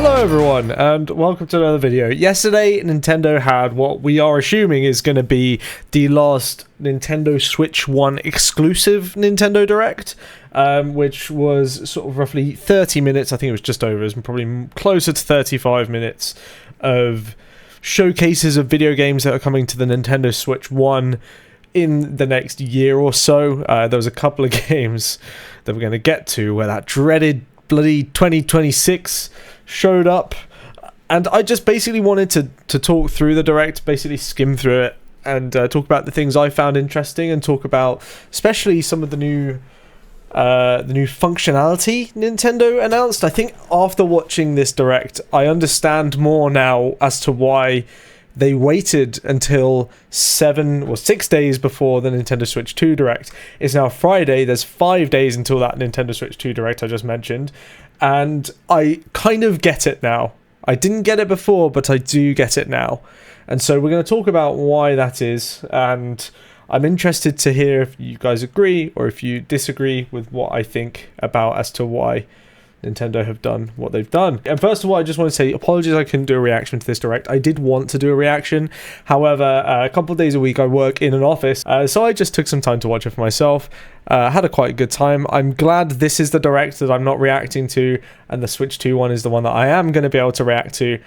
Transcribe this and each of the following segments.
Hello everyone and welcome to another video. Yesterday Nintendo had what we are assuming is going to be the last Nintendo Switch 1 exclusive Nintendo Direct, which was sort of roughly 30 minutes. I think it was just over, it was probably closer to 35 minutes of showcases of video games that are coming to the Nintendo Switch 1 in the next year or so. There was a couple of games that we're going to get to where that dreaded bloody 2026 showed up, and I just basically wanted to talk through the Direct, basically skim through it and talk about the things I found interesting, and talk about especially some of the new functionality Nintendo announced. I think after watching this Direct, I understand more now as to why they waited until 6 days before the Nintendo Switch 2 Direct. It's now Friday, there's 5 days until that Nintendo Switch 2 Direct I just mentioned, and I kind of get it now. I didn't get it before, but I do get it now. And so we're going to talk about why that is, and I'm interested to hear if you guys agree or if you disagree with what I think about as to why Nintendo have done what they've done. And first of all, I just want to say apologies I couldn't do a reaction to this Direct. I did want to do a reaction, however, a couple of days a week I work in an office, so I just took some time to watch it for myself. Had a quite good time. I'm glad this is the Direct that I'm not reacting to, and the Switch 2 one is the one that I am going to be able to react to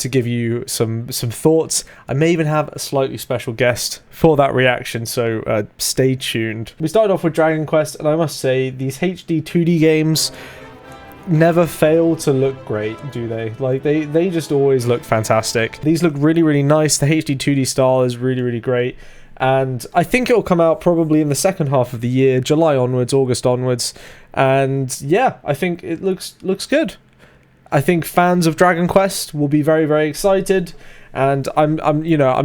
give you some thoughts. I may even have a slightly special guest for that reaction, so stay tuned. We started off with Dragon Quest, and I must say these HD 2D games never fail to look great, do they? Like, they just always look fantastic. These look really nice. The HD 2D style is really great, and I think it'll come out probably in the second half of the year, July onwards, August onwards, and yeah, I think it looks good. I think fans of Dragon Quest will be very excited, and I'm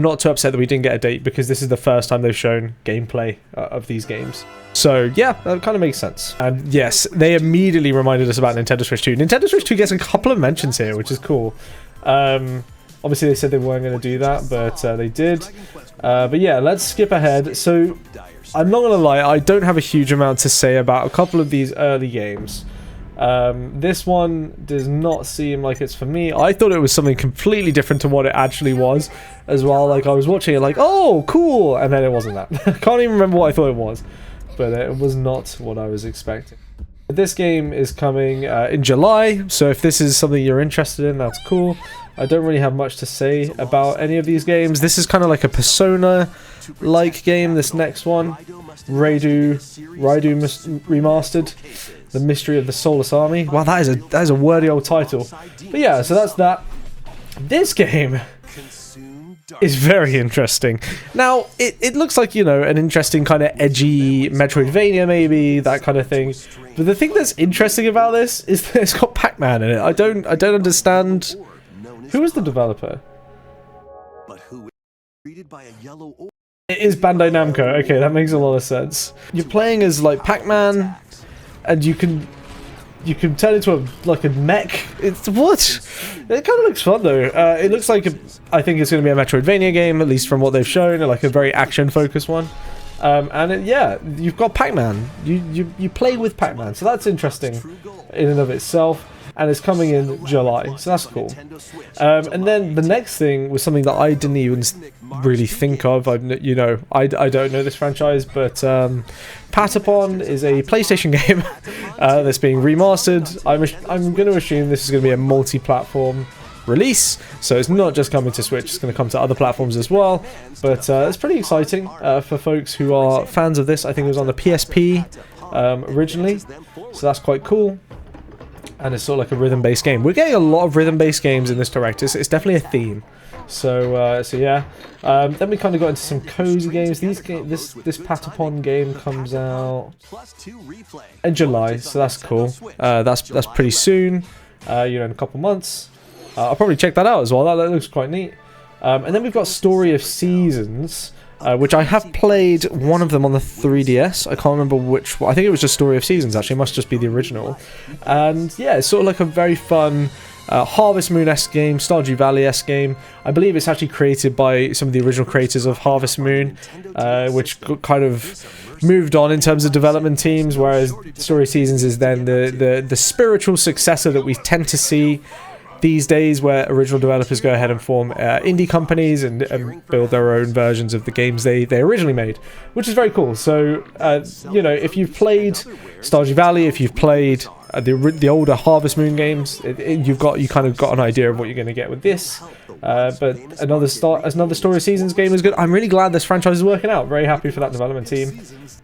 not too upset that we didn't get a date, because this is the first time they've shown gameplay of these games. So yeah, that kind of makes sense. And yes, they immediately reminded us about Nintendo Switch 2. Nintendo Switch 2 gets a couple of mentions here, which is cool. Obviously they said they weren't going to do that, but they did. But yeah, let's skip ahead. So I'm not going to lie, I don't have a huge amount to say about a couple of these early games. This one does not seem like it's for me. I thought it was something completely different to what it actually was as well. Like, I was watching it like, oh cool, and then it wasn't that. I can't even remember what I thought it was, but it was not what I was expecting. This game is coming in July, so if this is something you're interested in, that's cool. I don't really have much to say about any of these games. This is kind of like a Persona-like game, this next one. Reade Remastered. The Mystery of the Soulless Army. Wow, that is a wordy old title. But yeah, so that's that. This game is very interesting. Now, it looks like, an interesting kind of edgy Metroidvania, maybe, that kind of thing. But the thing that's interesting about this is that it's got Pac-Man in it. I don't understand. Who is the developer? It is Bandai Namco. Okay, that makes a lot of sense. You're playing as like Pac-Man, and you can turn into a mech. It's what? It kind of looks fun though. It looks like I think it's going to be a Metroidvania game, at least from what they've shown, like a very action-focused one. Yeah, you've got Pac-Man. You play with Pac-Man, so that's interesting in and of itself. And it's coming in July, so that's cool. And then the next thing was something that I didn't even really think of. I don't know this franchise, but Patapon is a PlayStation game that's being remastered. I'm going to assume this is going to be a multi-platform release, so it's not just coming to Switch, it's going to come to other platforms as well. But it's pretty exciting for folks who are fans of this. I think it was on the PSP originally, so that's quite cool. And it's sort of like a rhythm-based game. We're getting a lot of rhythm-based games in this Direct. It's definitely a theme. So yeah. Then we kind of got into some cozy games. This Patapon game comes out in July, so that's cool. That's pretty soon. In a couple months. I'll probably check that out as well. That looks quite neat. And then we've got Story of Seasons, which I have played one of them on the 3DS. I can't remember which one. I think it was just Story of Seasons, actually. It must just be the original. And yeah, it's sort of like a very fun Harvest Moon-esque game, Stardew Valley-esque game. I believe it's actually created by some of the original creators of Harvest Moon, which kind of moved on in terms of development teams, whereas Story of Seasons is then the spiritual successor that we tend to see these days where original developers go ahead and form indie companies and build their own versions of the games they originally made, which is very cool. So, you know, if you've played Stardew Valley, if you've played the older Harvest Moon games, you kind of got an idea of what you're going to get with this. But another Story of Seasons game is good. I'm really glad this franchise is working out. Very happy for that development team.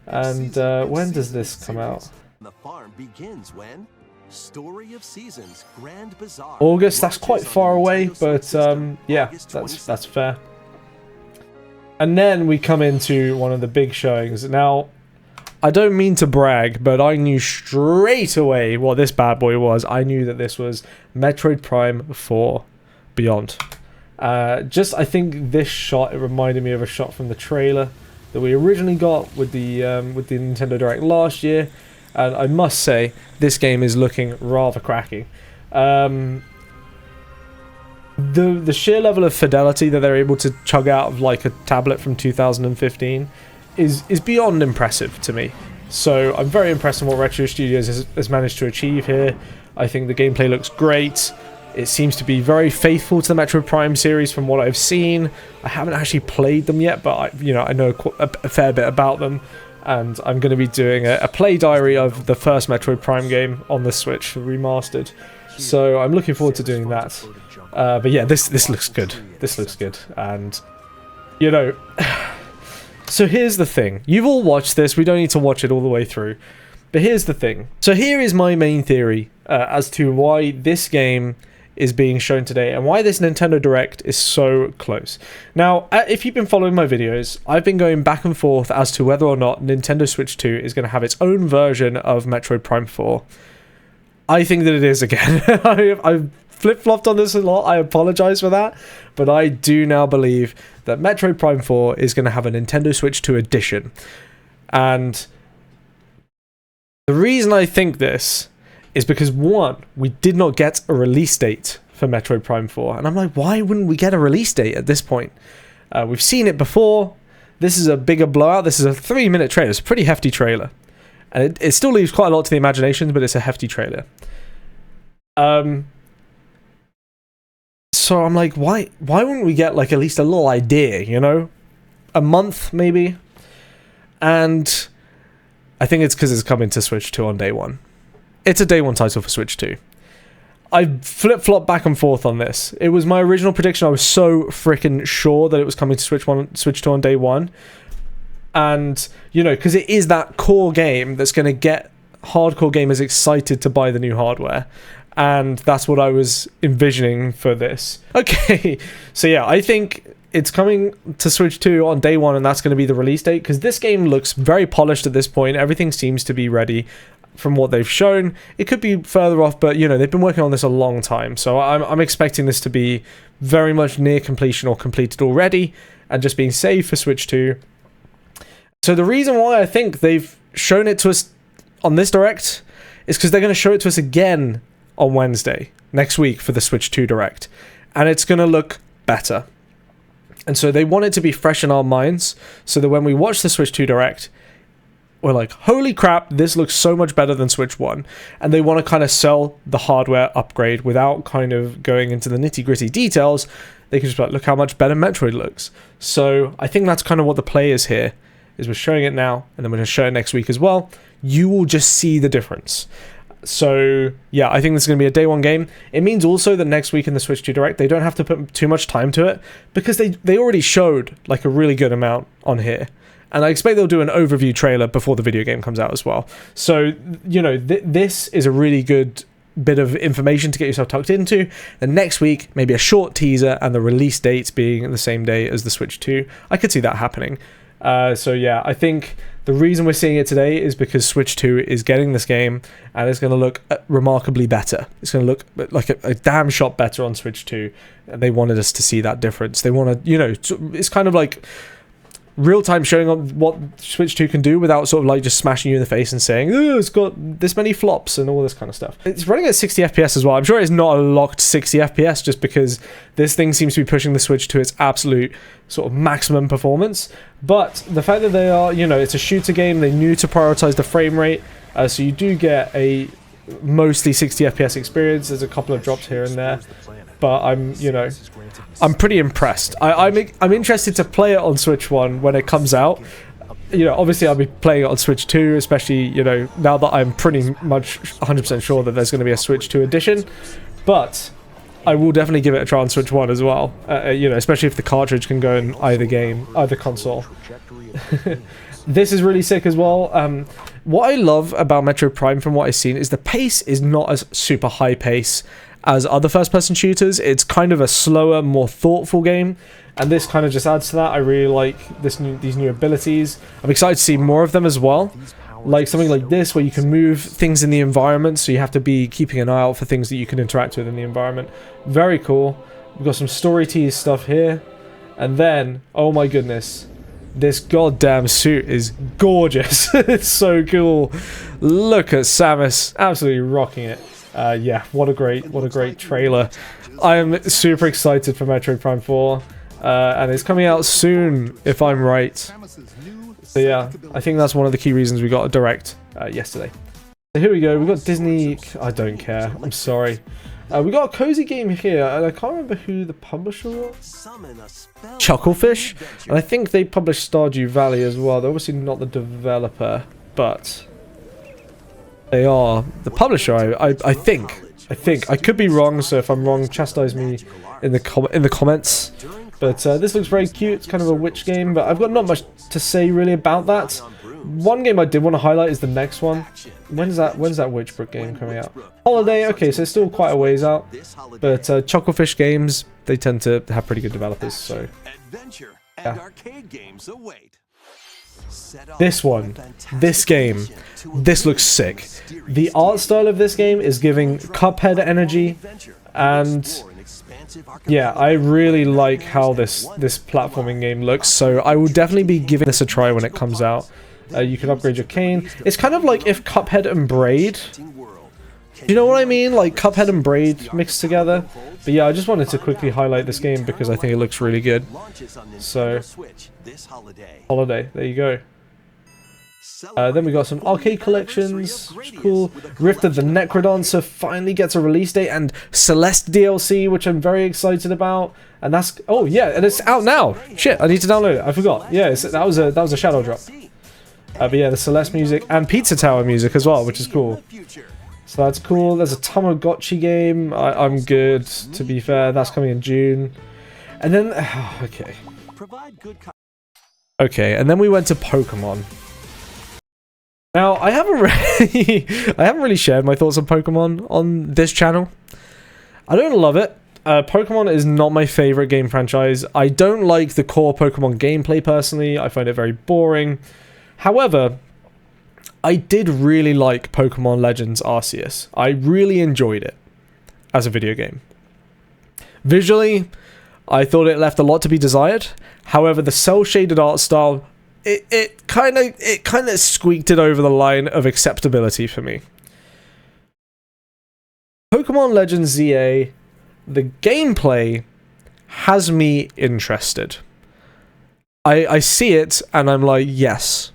And when does this come out? The farm begins when Story of Seasons Grand Bazaar. August. That's quite far away, but yeah, that's fair. And then we come into one of the big showings. Now, I don't mean to brag, but I knew straight away what this bad boy was. I knew that this was Metroid Prime 4 Beyond. I think this shot, it reminded me of a shot from the trailer that we originally got with the Nintendo Direct last year. And I must say, this game is looking rather cracking. The sheer level of fidelity that they're able to chug out of like a tablet from 2015 is beyond impressive to me. So I'm very impressed in what Retro Studios has managed to achieve here. I think the gameplay looks great. It seems to be very faithful to the Metroid Prime series from what I've seen. I haven't actually played them yet, but I know a fair bit about them. And I'm going to be doing a play diary of the first Metroid Prime game on the Switch, remastered. So I'm looking forward to doing that. But yeah, this looks good. This looks good. And, you know... So here's the thing. You've all watched this. We don't need to watch it all the way through. But here's the thing. So here is my main theory as to why this game is being shown today and why this Nintendo Direct is so close. Now, if you've been following my videos, I've been going back and forth as to whether or not Nintendo Switch 2 is going to have its own version of Metroid Prime 4. I think that it is again. I've flip-flopped on this a lot. I apologize for that. But I do now believe that Metroid Prime 4 is going to have a Nintendo Switch 2 edition. And the reason I think this is because, one, we did not get a release date for Metroid Prime 4. And I'm like, why wouldn't we get a release date at this point? We've seen it before. This is a bigger blowout. This is a 3-minute trailer. It's a pretty hefty trailer. And it still leaves quite a lot to the imagination, but it's a hefty trailer. So I'm like, why wouldn't we get like at least a little idea, you know? A month, maybe? And I think it's because it's coming to Switch 2 on day one. It's a day one title for Switch 2. I flip-flopped back and forth on this. It was my original prediction. I was so freaking sure that it was coming to Switch 2 on day one. And, you know, because it is that core game that's going to get hardcore gamers excited to buy the new hardware. And that's what I was envisioning for this. Okay, so yeah, I think it's coming to Switch 2 on day one, and that's going to be the release date, because this game looks very polished at this point. Everything seems to be ready from what they've shown. It could be further off, but, you know, they've been working on this a long time. So I'm expecting this to be very much near completion or completed already, and just being saved for Switch 2. So the reason why I think they've shown it to us on this Direct is because they're going to show it to us again on Wednesday next week for the Switch 2 Direct, and it's going to look better. And so they want it to be fresh in our minds, so that when we watch the Switch 2 Direct, we're like, holy crap, this looks so much better than Switch 1. And they want to kind of sell the hardware upgrade without kind of going into the nitty-gritty details. They can just be like, look how much better Metroid looks. So I think that's kind of what the play is here, is we're showing it now, and then we're going to show it next week as well. You will just see the difference. So yeah, I think this is going to be a day one game. It means also that next week in the Switch 2 Direct, they don't have to put too much time to it, because they already showed like a really good amount on here. And I expect they'll do an overview trailer before the video game comes out as well. So, you know, this is a really good bit of information to get yourself tucked into. And next week, maybe a short teaser and the release dates being the same day as the Switch 2. I could see that happening. So yeah, I think the reason we're seeing it today is because Switch 2 is getting this game, and it's going to look remarkably better. It's going to look like a damn shot better on Switch 2. And they wanted us to see that difference. They want to, you know, it's kind of like real-time showing up what Switch 2 can do without sort of like just smashing you in the face and saying, oh, it's got this many flops and all this kind of stuff. It's running at 60 FPS as well. I'm sure it's not a locked 60 FPS just because this thing seems to be pushing the Switch to its absolute sort of maximum performance. But the fact that they are, you know, it's a shooter game, they knew to prioritize the frame rate, so you do get a mostly 60 FPS experience. There's a couple of drops here and there, but I'm, you know, I'm pretty impressed. I'm interested to play it on Switch 1 when it comes out. You know, obviously I'll be playing it on Switch 2, especially, you know, now that I'm pretty much 100% sure that there's going to be a Switch 2 edition. But I will definitely give it a try on Switch 1 as well. You know, especially if the cartridge can go in either console. This is really sick as well. What I love about Metroid Prime from what I've seen is the pace is not as super high pace as other first-person shooters. It's kind of a slower, more thoughtful game, and this kind of just adds to that. I really like these new abilities. I'm excited to see more of them as well. Like something like this, where you can move things in the environment, so you have to be keeping an eye out for things that you can interact with in the environment. Very cool. We've got some story tease stuff here, and then, oh my goodness, this goddamn suit is gorgeous. It's so cool. Look at Samus, absolutely rocking it. Yeah, what a great trailer. I am super excited for Metroid Prime 4, and it's coming out soon, if I'm right. So yeah, I think that's one of the key reasons we got a direct yesterday. So here we go. We got Disney. I don't care. I'm sorry. We got a cozy game here, and I can't remember who the publisher was. Chucklefish, and I think they published Stardew Valley as well. They're obviously not the developer, but they are the publisher. I think. I could be wrong, so if I'm wrong, chastise me in the comments. But this looks very cute. It's kind of a witch game, but I've got not much to say really about that. One game I did want to highlight is the next one. When's that Witchbrook game coming out? Holiday. Okay, so it's still quite a ways out. But Chucklefish games, they tend to have pretty good developers. So yeah. This game, this looks sick. The art style of this game is giving Cuphead energy, and yeah, I really like how this platforming game looks, so I will definitely be giving this a try when it comes out. You can upgrade your cane. It's kind of like if Cuphead and Braid, you know what I mean? Like Cuphead and Braid mixed together. But yeah, I just wanted to quickly highlight this game because I think it looks really good. So, Holiday, there you go. Then we got some arcade collections, which is cool. Rift of the Necrodancer finally gets a release date, and Celeste DLC, which I'm very excited about. And that's, oh yeah, and it's out now. Shit, I need to download it. I forgot. Yeah, that was a shadow drop. But yeah, the Celeste music and Pizza Tower music as well, which is cool. So that's cool. There's a Tamagotchi game. I'm good, to be fair. That's coming in June. And then, okay, and then we went to Pokemon. Now, I haven't really shared my thoughts on Pokemon on this channel. I don't love it. Pokemon is not my favorite game franchise. I don't like the core Pokemon gameplay personally. I find it very boring. However, I did really like Pokemon Legends Arceus. I really enjoyed it as a video game. Visually, I thought it left a lot to be desired. However, the cel-shaded art style, it kind of squeaked it over the line of acceptability for me. Pokemon Legends ZA, the gameplay has me interested. I see it and I'm like, yes,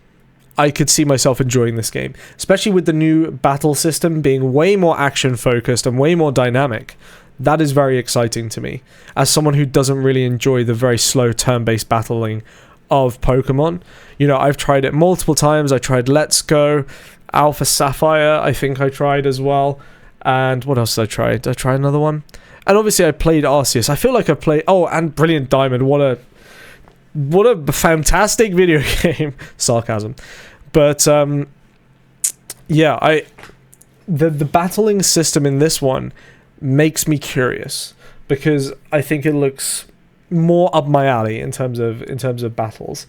I could see myself enjoying this game, especially with the new battle system being way more action focused and way more dynamic. That is very exciting to me as someone who doesn't really enjoy the very slow turn-based battling of Pokemon. You know, I've tried it multiple times. I tried Let's Go, Alpha Sapphire, I think I tried as well. And what else did I try? Did I try another one? And obviously I played Arceus. I feel like I played... Oh, and Brilliant Diamond. What a fantastic video game. Sarcasm. But, yeah, the battling system in this one makes me curious, because I think it looks more up my alley in terms of battles.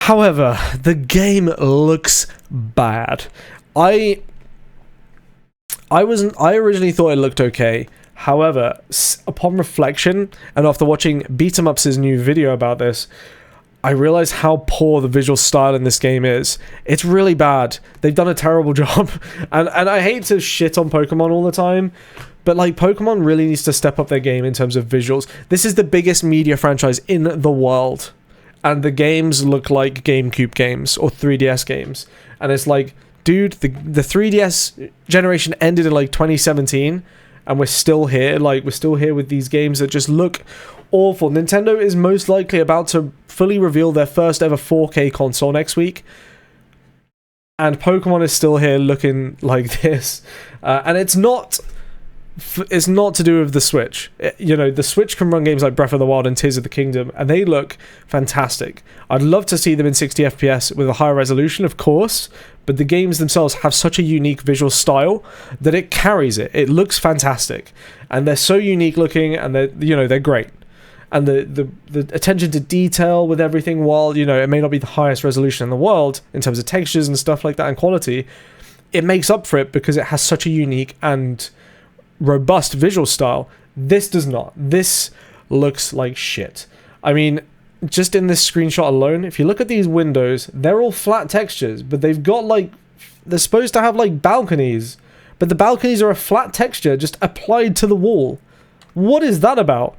However, the game looks bad. I originally thought it looked okay. However, upon reflection, and after watching Beat 'em Up's new video about this, I realized how poor the visual style in this game is. It's really bad. They've done a terrible job. And I hate to shit on Pokemon all the time, but like Pokemon really needs to step up their game in terms of visuals. This is the biggest media franchise in the world, and the games look like GameCube games or 3DS games. And it's like, dude, the 3DS generation ended in like 2017, and we're still here. Like, we're still here with these games that just look awful. Nintendo is most likely about to fully reveal their first ever 4K console next week, and Pokemon is still here looking like this. And it's not to do with the Switch. You know, the Switch can run games like Breath of the Wild and Tears of the Kingdom, and they look fantastic. I'd love to see them in 60 FPS with a higher resolution, of course, but the games themselves have such a unique visual style that it carries it. It looks fantastic, and they're so unique looking, and they're great. And the attention to detail with everything, while, you know, it may not be the highest resolution in the world in terms of textures and stuff like that and quality, it makes up for it because it has such a unique and robust visual style. This does not. This looks like shit. I mean, just in this screenshot alone, if you look at these windows, they're all flat textures, but they've got like, they're supposed to have like balconies, but the balconies are a flat texture just applied to the wall. What is that about?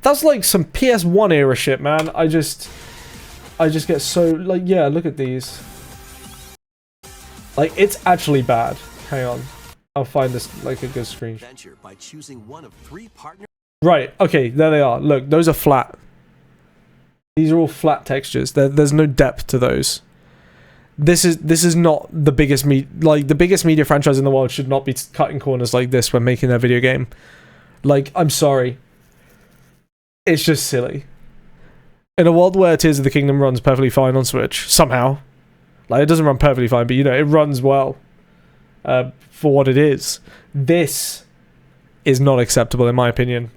That's like some PS1 era shit, man. I just get so, like, yeah, look at these. Like, it's actually bad. Hang on. I'll find this, like, a good screenshot. By choosing one of 3 partners. Right, okay, there they are. Look, those are flat. These are all flat textures. There's no depth to those. This is not the biggest the biggest media franchise in the world should not be cutting corners like this when making their video game. Like, I'm sorry. It's just silly. In a world where Tears of the Kingdom runs perfectly fine on Switch, somehow. Like, it doesn't run perfectly fine, but, you know, it runs well. For what it is. This is not acceptable in my opinion,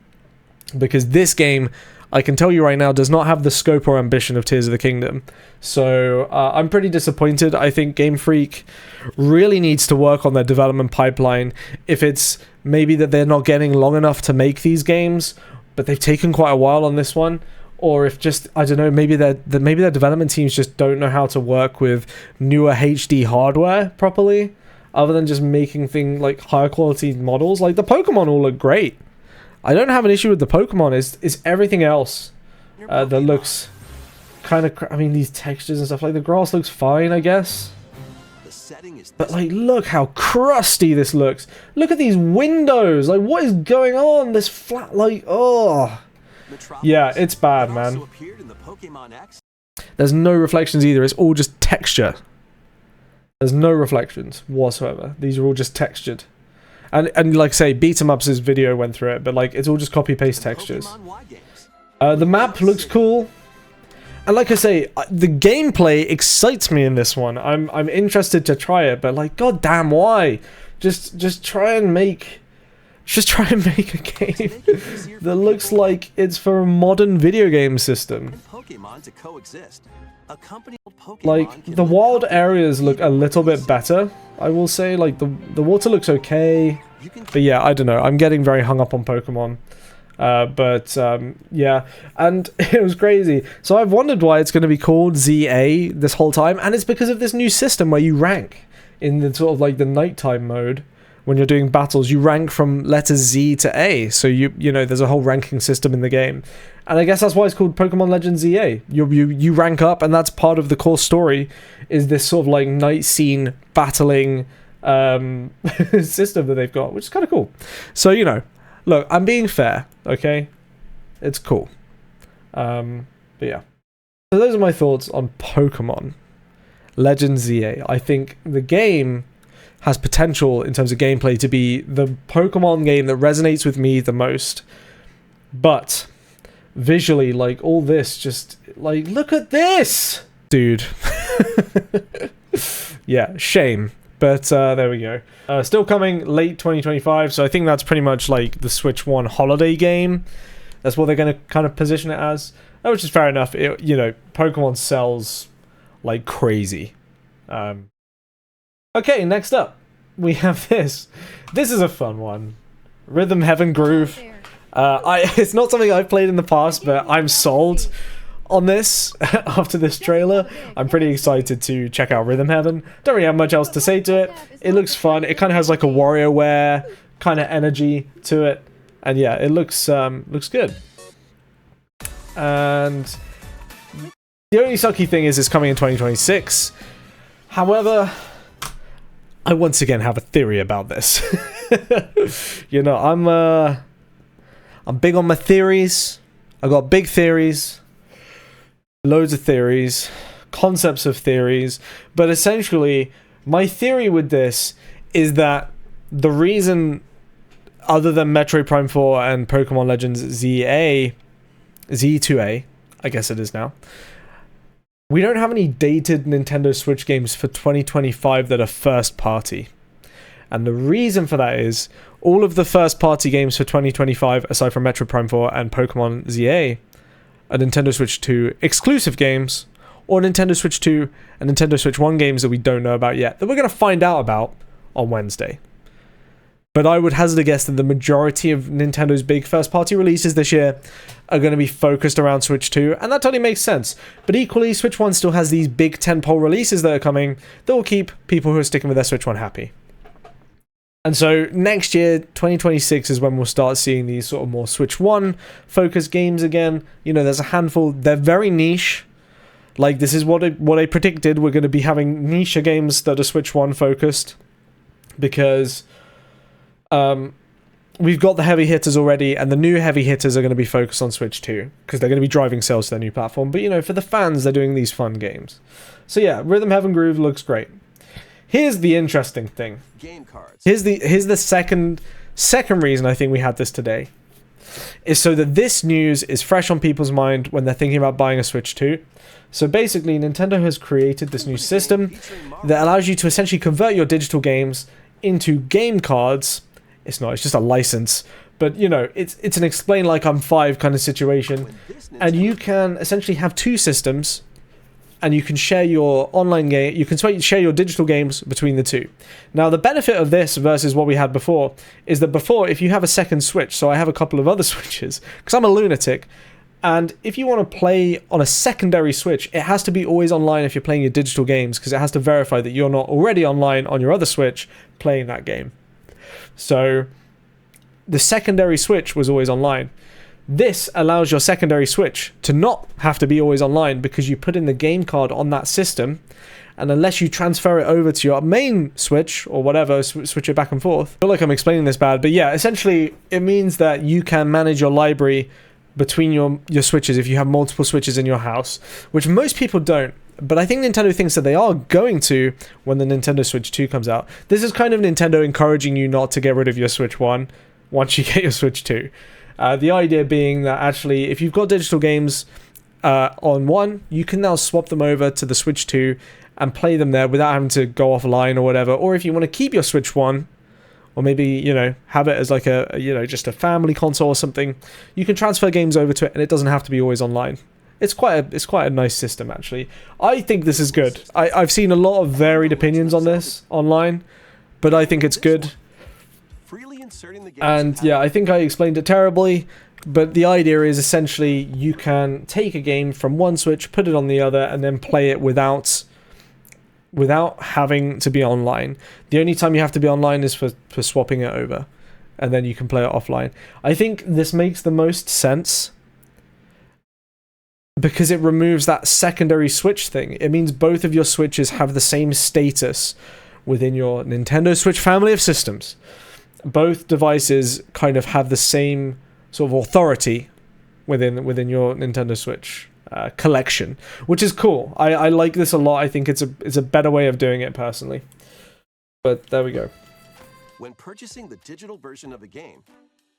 because this game, I can tell you right now, does not have the scope or ambition of Tears of the Kingdom. So I'm pretty disappointed. I think Game Freak really needs to work on their development pipeline. If it's maybe that they're not getting long enough to make these games, but they've taken quite a while on this one, or if just, I don't know, maybe their development teams just don't know how to work with newer HD hardware properly, other than just making things like higher quality models. Like, the Pokemon all look great. I don't have an issue with the Pokemon. It's everything else that looks kind of... I mean, these textures and stuff. Like, the grass looks fine, I guess. But, like, look how crusty this looks. Look at these windows. Like, what is going on? This flat, like, oh. Yeah, it's bad, man. There's no reflections either. It's all just texture. There's no reflections whatsoever. These are all just textured. And like I say, Beat 'em Up's video went through it, but like, it's all just copy-paste textures. The map looks cool. And like I say, the gameplay excites me in this one. I'm interested to try it, but like, goddamn, why? Just try and make a game that looks like it's for a modern video game system. Like, the wild areas look a little bit better, I will say. Like, the water looks okay, but yeah, I don't know. I'm getting very hung up on Pokemon. Yeah, and it was crazy. So I've wondered why it's going to be called ZA this whole time, and it's because of this new system where you rank in the sort of like the nighttime mode. When you're doing battles, you rank from letters Z to A, so you know, there's a whole ranking system in the game, and I guess that's why it's called Pokemon Legends ZA. You rank up, and that's part of the core story, is this sort of like night scene battling system that they've got, which is kind of cool. So, you know, look, I'm being fair, okay? It's cool. But yeah. So those are my thoughts on Pokemon Legends ZA. I think the game has potential in terms of gameplay to be the Pokemon game that resonates with me the most. But visually, like, all this just, like, look at this! Dude. Yeah, shame. But there we go. Still coming late 2025, so I think that's pretty much like the Switch 1 holiday game. That's what they're going to kind of position it as, which is fair enough. You know, Pokemon sells like crazy. Okay, next up, we have this. This is a fun one. Rhythm Heaven Groove. It's not something I've played in the past, but I'm sold on this after this trailer. I'm pretty excited to check out Rhythm Heaven. Don't really have much else to say to it. It looks fun. It kind of has like a WarioWare kind of energy to it. And yeah, it looks good. And the only sucky thing is it's coming in 2026. However, I once again have a theory about this. You know, I'm big on my theories. I got big theories, loads of theories, concepts of theories, but essentially my theory with this is that the reason, other than Metroid Prime 4 and Pokemon Legends Z2A, I guess it is now, we don't have any dated Nintendo Switch games for 2025 that are first party. And the reason for that is all of the first party games for 2025, aside from Metroid Prime 4 and Pokemon ZA, are Nintendo Switch 2 exclusive games, or Nintendo Switch 2 and Nintendo Switch 1 games that we don't know about yet, that we're going to find out about on Wednesday. But I would hazard a guess that the majority of Nintendo's big first-party releases this year are going to be focused around Switch 2, and that totally makes sense. But equally, Switch 1 still has these big tentpole releases that are coming that will keep people who are sticking with their Switch 1 happy. And so next year, 2026, is when we'll start seeing these sort of more Switch 1 focused games again. You know, there's a handful. They're very niche. Like, this is what I predicted. We're going to be having niche games that are Switch 1 focused, because we've got the heavy hitters already, and the new heavy hitters are going to be focused on Switch 2, because they're going to be driving sales to their new platform. But, you know, for the fans, they're doing these fun games. So yeah, Rhythm Heaven Groove looks great. Here's the interesting thing. Game cards. Here's the second reason I think we had this today, is so that this news is fresh on people's mind when they're thinking about buying a Switch 2. So basically, Nintendo has created this new system that allows you to essentially convert your digital games into game cards. It's just a license, but you know, it's an explain like I'm 5 kind of situation, and you can essentially have 2 systems, and you can share your online game, you can share your digital games between the 2. Now, the benefit of this versus what we had before is that before, if you have a second Switch, so I have a couple of other Switches, because I'm a lunatic, and if you want to play on a secondary Switch, it has to be always online if you're playing your digital games, because it has to verify that you're not already online on your other Switch playing that game. So the secondary Switch was always online. This allows your secondary Switch to not have to be always online, because you put in the game card on that system, and unless you transfer it over to your main Switch or whatever, switch it back and forth. I feel like I'm explaining this bad, but yeah, essentially it means that you can manage your library between your Switches if you have multiple Switches in your house, which most people don't. But I think Nintendo thinks that they are going to when the Nintendo Switch 2 comes out. This is kind of Nintendo encouraging you not to get rid of your Switch 1 once you get your Switch 2. The idea being that actually, if you've got digital games on one, you can now swap them over to the Switch 2 and play them there without having to go offline or whatever. Or if you want to keep your Switch 1, or maybe, you know, have it as like a just a family console or something, you can transfer games over to it, and it doesn't have to be always online. It's quite a nice system, actually. I think this is good. I've seen a lot of varied opinions on this online, but I think it's good. And yeah, I think I explained it terribly, but the idea is essentially you can take a game from one Switch, put it on the other, and then play it without having to be online. The only time you have to be online is for swapping it over, and then you can play it offline. I think this makes the most sense, because it removes that secondary Switch thing. It means both of your Switches have the same status within your Nintendo Switch family of systems. Both devices kind of have the same sort of authority within your Nintendo Switch collection, which is cool. I like this a lot. I think it's a better way of doing it personally. But there we go. When purchasing the digital version of the game.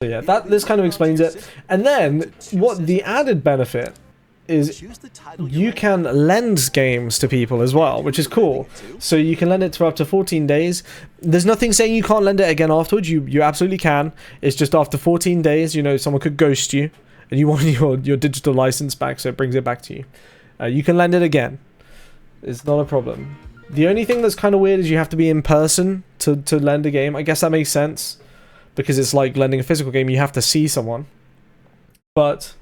So yeah, this kind of explains it. And then what the added benefit is, you can lend games to people as well, which is cool. So you can lend it for up to 14 days. There's nothing saying you can't lend it again afterwards. You absolutely can. It's just after 14 days, you know, someone could ghost you, and you want your digital license back, so it brings it back to you. You can lend it again. It's not a problem. The only thing that's kind of weird is you have to be in person to lend a game. I guess that makes sense, because it's like lending a physical game. You have to see someone. But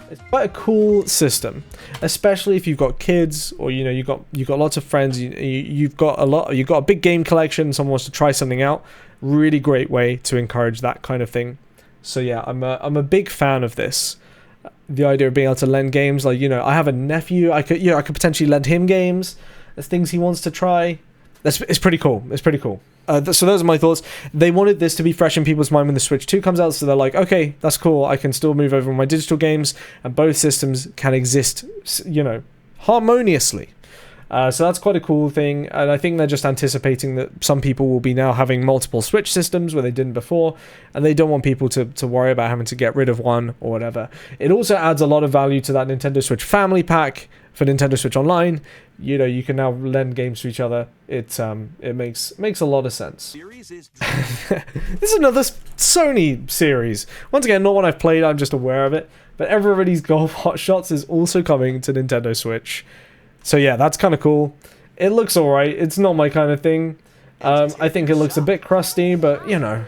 it's quite a cool system, especially if you've got kids, or you know, you've got lots of friends. You've got a big game collection. Someone wants to try something out. Really great way to encourage that kind of thing. So yeah, I'm a big fan of this. The idea of being able to lend games, like, you know, I have a nephew. I could potentially lend him games as things he wants to try. It's pretty cool. It's pretty cool. So those are my thoughts. They wanted this to be fresh in people's mind when the Switch 2 comes out, so they're like, okay, that's cool. I can still move over my digital games, and both systems can exist, you know, harmoniously. So that's quite a cool thing, and I think they're just anticipating that some people will be now having multiple Switch systems where they didn't before, and they don't want people to worry about having to get rid of one or whatever. It also adds a lot of value to that Nintendo Switch Family Pack for Nintendo Switch Online. You know, you can now lend games to each other. It makes a lot of sense. This is another Sony series. Once again, not one I've played, I'm just aware of it. But Everybody's Golf Hot Shots is also coming to Nintendo Switch. So yeah, that's kind of cool. It looks alright. It's not my kind of thing. I think it looks a bit crusty, but you know.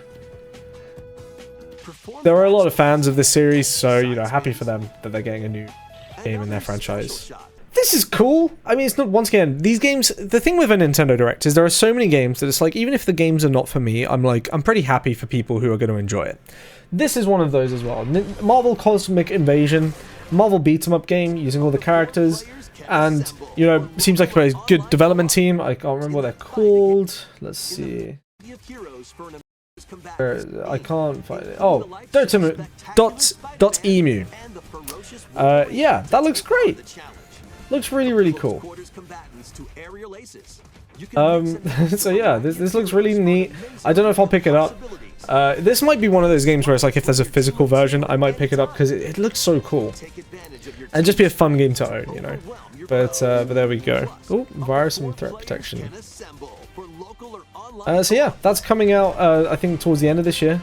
There are a lot of fans of this series, so you know, happy for them that they're getting a new game in their franchise. This is cool. I mean, it's not, once again, these games, the thing with a Nintendo Direct is there are so many games that it's like, even if the games are not for me, I'm pretty happy for people who are going to enjoy it. This is one of those as well. Marvel Cosmic Invasion, Marvel beat-em-up game using all the characters, and, you know, seems like a very good development team. I can't remember what they're called. Let's see. I can't find it. Oh, Emu. Yeah, that looks great. Looks really, really cool. So yeah, this looks really neat. I don't know if I'll pick it up. This might be one of those games where it's like if there's a physical version, I might pick it up because it looks so cool. And just be a fun game to own, you know. But there we go. Oh, virus and threat protection. So yeah, that's coming out, I think, towards the end of this year.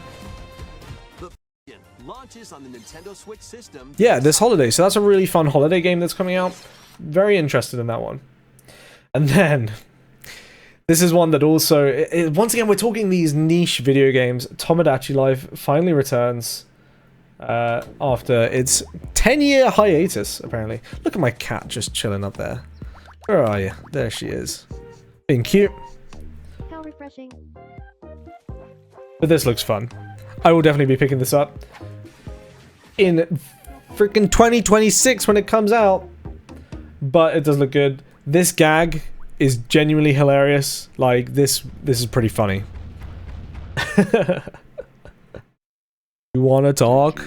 Yeah, this holiday. So that's a really fun holiday game that's coming out. Very interested in that one. And then, this is one that also, once again, we're talking these niche video games. Tomodachi Life finally returns after its 10-year hiatus, apparently. Look at my cat just chilling up there. Where are you? There she is. Being cute. How refreshing. But this looks fun. I will definitely be picking this up in freaking 2026 when it comes out. But it does look good. This gag is genuinely hilarious. Like, this is pretty funny. You wanna talk?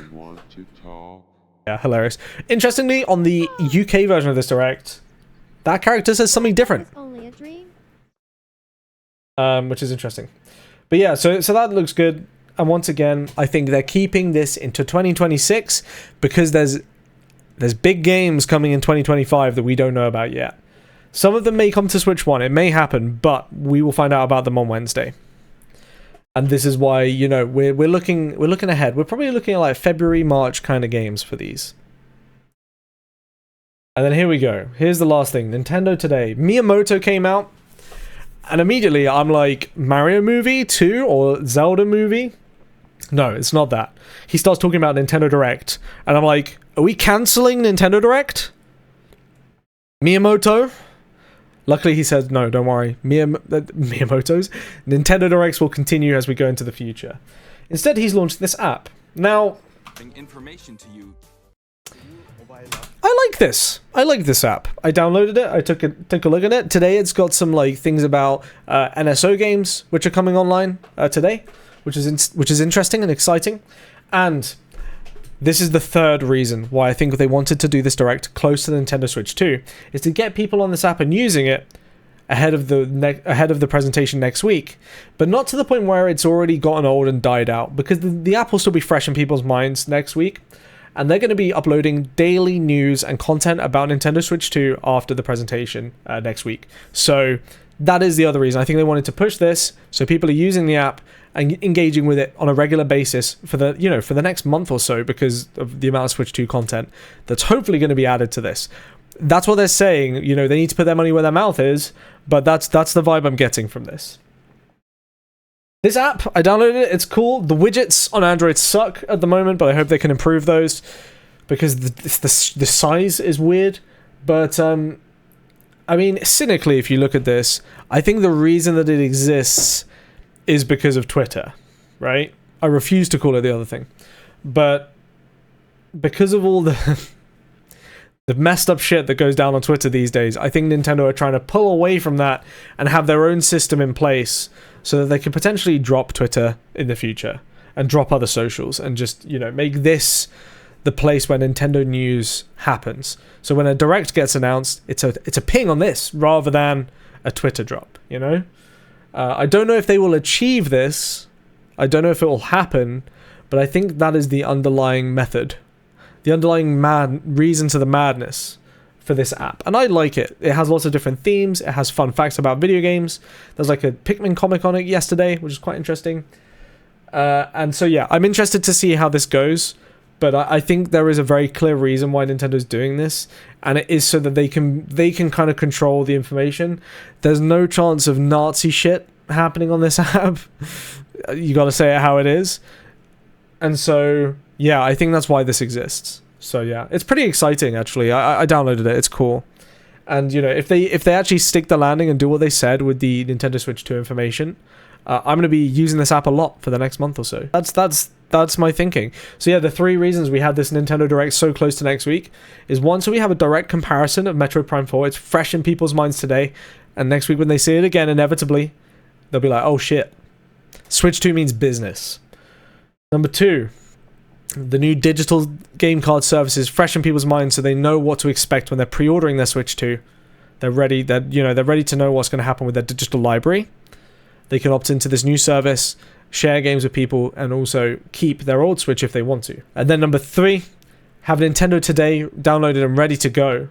Yeah, hilarious. Interestingly, on the UK version of this Direct, that character says something different. Only a dream. Which is interesting. But yeah, so that looks good. And once again, I think they're keeping this into 2026 because there's big games coming in 2025 that we don't know about yet. Some of them may come to Switch 1. It may happen, but we will find out about them on Wednesday. And this is why, you know, we're looking ahead. We're probably looking at like February, March kind of games for these. And then here we go. Here's the last thing. Nintendo Today. Miyamoto came out. And immediately I'm like, Mario movie 2 or Zelda movie? No, it's not that. He starts talking about Nintendo Direct. And I'm like, are we cancelling Nintendo Direct? Miyamoto? Luckily he said, no, don't worry. Miyamoto's Nintendo Directs will continue as we go into the future. Instead, he's launched this app. Now, information to you. I like this. I like this app. I downloaded it. I took a look at it. Today it's got some like things about NSO games which are coming online today, which is interesting and exciting. And this is the third reason why I think they wanted to do this Direct close to the Nintendo Switch 2, is to get people on this app and using it ahead of the presentation next week, but not to the point where it's already gotten old and died out, because the app will still be fresh in people's minds next week, and they're going to be uploading daily news and content about Nintendo Switch 2 after the presentation next week. So that is the other reason. I think they wanted to push this so people are using the app and engaging with it on a regular basis for the next month or so, because of the amount of Switch 2 content that's hopefully going to be added to this. That's what they're saying. You know, they need to put their money where their mouth is, but that's the vibe I'm getting from this. This app, I downloaded it. It's cool. The widgets on Android suck at the moment, but I hope they can improve those, because the size is weird. But I mean, cynically, if you look at this, I think the reason that it exists is because of Twitter, right? I refuse to call it the other thing, but because of all the the messed up shit that goes down on Twitter these days. I think Nintendo are trying to pull away from that and have their own system in place so that they can potentially drop Twitter in the future and drop other socials and just, you know, make this the place where Nintendo news happens. So when a direct gets announced, it's a ping on this rather than a Twitter drop, you know? I don't know if they will achieve this. I don't know if it will happen, but I think that is the underlying method. The underlying reason to the madness for this app. And I like it. It has lots of different themes. It has fun facts about video games. There's like a Pikmin comic on it yesterday, which is quite interesting. And so yeah, I'm interested to see how this goes. But I think there is a very clear reason why Nintendo's doing this. And it is so that they can kind of control the information. There's no chance of Nazi shit happening on this app. You gotta say it how it is. And so, yeah, I think that's why this exists. So yeah, it's pretty exciting actually. I downloaded it. It's cool. And you know, if they actually stick the landing and do what they said with the Nintendo Switch 2 information, I'm going to be using this app a lot for the next month or so. That's my thinking. So yeah, the 3 reasons we had this Nintendo Direct so close to next week is, one, so we have a direct comparison of Metroid Prime 4. It's fresh in people's minds today, and next week when they see it again, inevitably, they'll be like, oh shit, Switch 2 means business. Number 2, the new digital game card service is fresh in people's minds, so they know what to expect when they're pre-ordering their Switch 2. They're ready to know what's going to happen with their digital library. They can opt into this new service, share games with people, and also keep their old Switch if they want to. And then number 3, have Nintendo Today downloaded and ready to go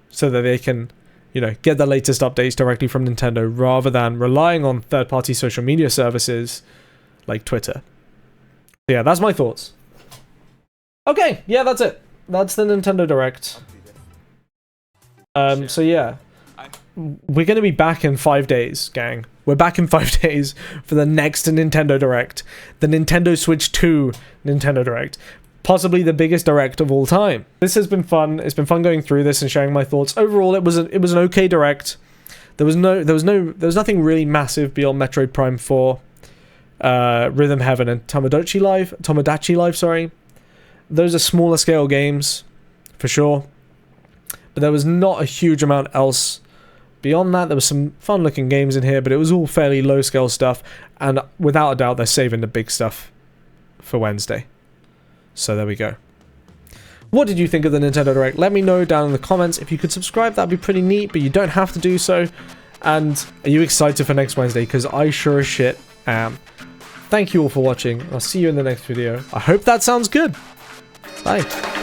so that they can, you know, get the latest updates directly from Nintendo rather than relying on third-party social media services like Twitter. So yeah, that's my thoughts. Okay, yeah, that's it. That's the Nintendo Direct. So yeah, we're going to be back in 5 days, gang. We're back in 5 days for the next Nintendo Direct. The Nintendo Switch 2 Nintendo Direct. Possibly the biggest Direct of all time. This has been fun. It's been fun going through this and sharing my thoughts. Overall, it was an okay Direct. There was nothing really massive beyond Metroid Prime 4, Rhythm Heaven, and Tomodachi Life, sorry. Those are smaller scale games, for sure. But there was not a huge amount else. Beyond that, there was some fun-looking games in here, but it was all fairly low-scale stuff. And without a doubt, they're saving the big stuff for Wednesday. So there we go. What did you think of the Nintendo Direct? Let me know down in the comments. If you could subscribe, that'd be pretty neat, but you don't have to do so. And are you excited for next Wednesday? Because I sure as shit am. Thank you all for watching. I'll see you in the next video. I hope that sounds good. Bye.